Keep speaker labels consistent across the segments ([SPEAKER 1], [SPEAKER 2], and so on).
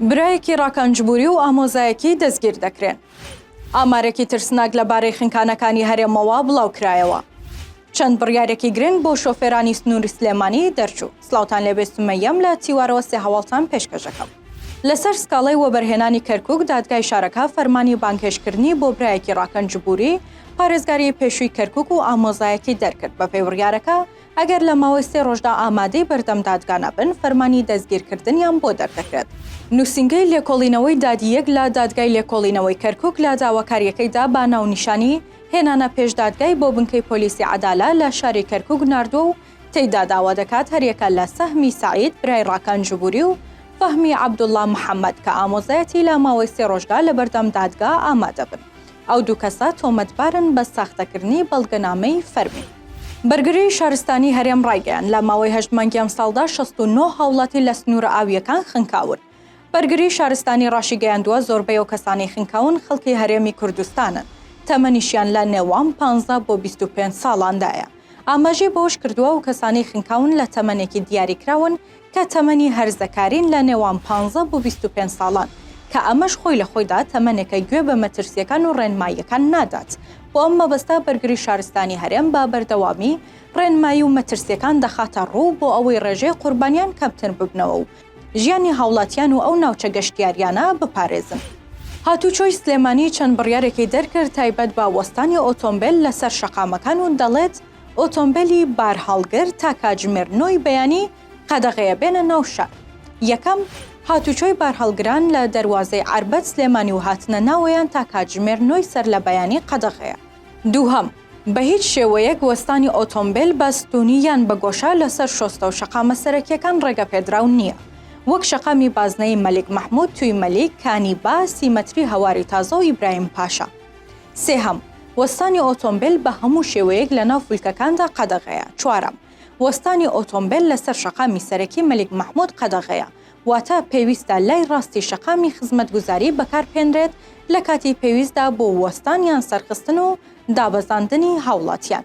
[SPEAKER 1] برایەکی ڕاکەنجبووری و ئامۆزایەکی دەستگیر دەکرێن. ئامارێکی ترسناک لەبارەی خنکانەکانی هەرێمەوە بڵاوکرایەوە. چەند بڕیارێکی گرنگ بۆ شۆفێرانی سنووری سلێمانی دەرچوو. سڵاوتان لێبێ سومەیەم لە تیوارەوە سێ هەواڵتان پێشکەشەکەم. لەسەر سکاڵەی وەبەرهێنانی کەرکووک دادگای شارەکە فەرمانی بانکێشکردنی بۆ برایەکی ڕاکەنجبووری پارێزگاری پێشووی کەرکووک و ئامۆزایەکی دەرکرد. بە پێی بڕیارەکە ئەگەر لە ماوەی 3 ڕۆژدا ئامادەی بەردەم دادگا نەبن فەرمانی دەستگیرکردنیان بۆ دەردەکرێت. نووسینگەی لێکۆڵینەوەی دادیەک لە دادگای لێکۆڵینەوەی کەرکووک لە داواکاریەکەیدا با ناونیشانی هێنانە پێش دادگای بۆ بنکەی پۆلیسی عەدالە لە شاری کەرکووک ناردووە و تێیدا داوا دەکات هەریەکە لە سەهمی سعید برای ڕاکەنجبووری و فەهمی عەبدوڵڵا محەممەد کە ئامۆزایەتی لە ماوەی 3 ڕۆژدا لە بەردەم دادگا ئامادە بن. ئەو دوو کەسە تۆمەتبارن بە ساختەکردنی بەڵگەنامەی فەرمی. بەرگری شارستانی هەرێم ڕایگەیان لە ماوەی 8 مانگی ساڵدا 69 هاوڵاتی لە سنوورە ئاویەکان خنکاون. بەرگری شارستانی ڕاشی گەیاندووە زۆربەی و کەسانی خنکاون خەڵکی هەرێمی کوردستانن. تەمەنیشیان لە نێوان 15 بۆ 25 ساڵاندایە. ئاماژەی بەوەش کردووە و کەسانی خنکاون لە تەمەنێکی دیاریکراون کە تەمەنی هەرزەکارین لە نێوان 15 بۆ 25 ساڵان کە ئەمەش خۆی لە خۆیدا تەمەنێکە گوێ بە مەترسیەکان و ڕێنماییەکان نادات. بۆ ئەم مەبەستە بەرگری شارستانی هەرێم بە بەردەوامی ڕێنمایی و مەترسیەکان دەخاتە ڕوو بۆ ئەوەی ڕێژەی قوربانیان کەمتر ببنەوە و ژیانی هاوڵاتیان و ئەو ناوچە گەشتیاریانە بپارێزن. هاتوچۆی سلێمانی چەند بڕیارێکی دەرکرد تایبەت بە وەستانی ئۆتۆمبیل لەسەر شەقامەکان و دەڵێت ئۆتۆمبیلی بارهەڵگر تا کاتژمێرنەوەی بەیانی قەدەغەیە بێنە ناو شار. یەکەم، هاتوچۆی بارهەڵگران لە دەروازەی عەربەت سلێمانی و هاتنە ناوەیان تا کاتژمێرنەوەی سەر لە بەیانی قەدەغەیە. دووهەم، بە هیچ شێوەیەک وەستانی ئۆتۆمبیل بە ستونی یان بە گۆشە لەسەر شۆستە و شەقامە سەرەکیەکان ڕێگە پێدراو نییە. وەک شەقامی بازنەی مەلیک مەحموود توی مەلیک، کانیبا، سیمەتری هەواری تازە و ئیبراهیم پاشا. سێهەم، وەستانی ئۆتۆمبیل بە هەموو شێوەیەک لە ناو فولکەکاندا قەدەغەیە. چوارەم، وەستانی ئۆتۆمبیل لەسەر شەقامی سەرەکی مەلیک مەحموود قەدەغەیە. واتە پێویستە لای ڕاستی شەقامی خزمەتگوزاری بەکارپێنرێت لە کاتی پێویستدا بۆ وەستانیان سەرخستن و دابەزاندنی هاوڵاتیان.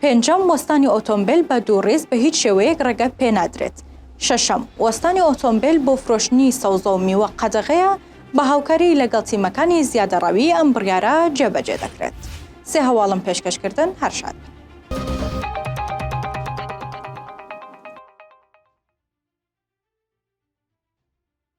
[SPEAKER 1] پێنجەم، وەستانی ئۆتۆمبیل بە دووڕێز بە هیچ شێوەیەک ڕێگە پێنادرێت. شەشەم، وەستانی ئۆتۆمبیل بۆ فرۆشتنی سەوزە و میوە قەدەغەیە بە هاوکاری لەگەڵ تیمەکانی زیادەڕەوی ئەم بڕیارە جێبەجێ دەکرێت. سێ هەواڵم پێشکەشکردن هەر شاد.